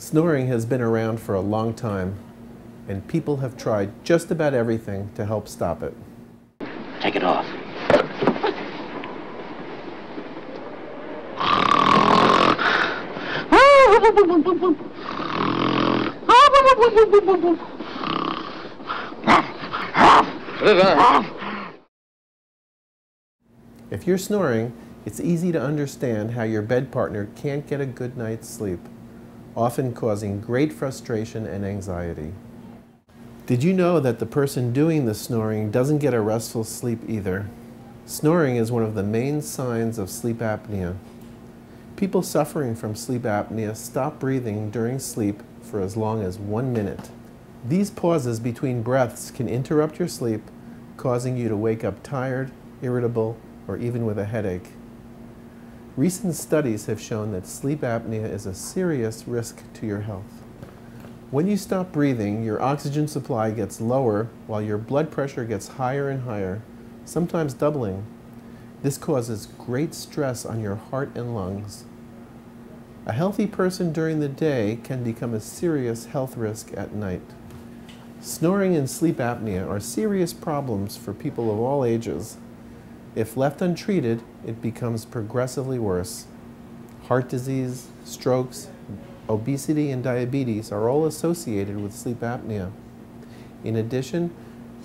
Snoring has been around for a long time, and people have tried just about everything to help stop it. Take it off. If you're snoring, it's easy to understand how your bed partner can't get a good night's sleep, often causing great frustration and anxiety. Did you know that the person doing the snoring doesn't get a restful sleep either? Snoring is one of the main signs of sleep apnea. People suffering from sleep apnea stop breathing during sleep for as long as 1 minute. These pauses between breaths can interrupt your sleep, causing you to wake up tired, irritable, or even with a headache. Recent studies have shown that sleep apnea is a serious risk to your health. When you stop breathing, your oxygen supply gets lower while your blood pressure gets higher and higher, sometimes doubling. This causes great stress on your heart and lungs. A healthy person during the day can become a serious health risk at night. Snoring and sleep apnea are serious problems for people of all ages. If left untreated, it becomes progressively worse. Heart disease, strokes, obesity, and diabetes are all associated with sleep apnea. In addition,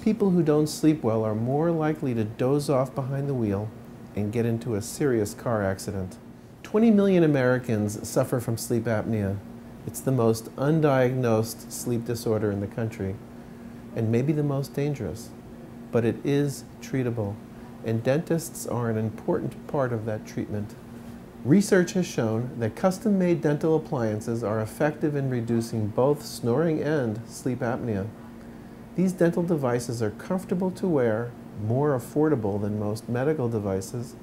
people who don't sleep well are more likely to doze off behind the wheel and get into a serious car accident. 20 million Americans suffer from sleep apnea. It's the most undiagnosed sleep disorder in the country, and maybe the most dangerous. But it is treatable, and dentists are an important part of that treatment. Research has shown that custom-made dental appliances are effective in reducing both snoring and sleep apnea. These dental devices are comfortable to wear, more affordable than most medical devices,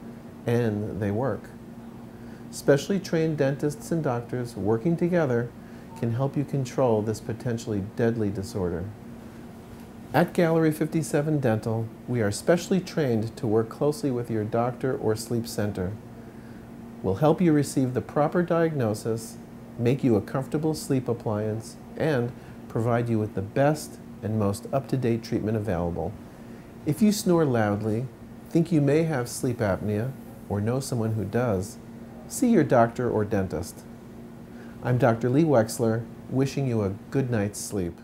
and they work. Specially trained dentists and doctors working together can help you control this potentially deadly disorder. At Gallery 57 Dental, we are specially trained to work closely with your doctor or sleep center. We'll help you receive the proper diagnosis, make you a comfortable sleep appliance, and provide you with the best and most up-to-date treatment available. If you snore loudly, think you may have sleep apnea, or know someone who does, see your doctor or dentist. I'm Dr. Lee Wexler, wishing you a good night's sleep.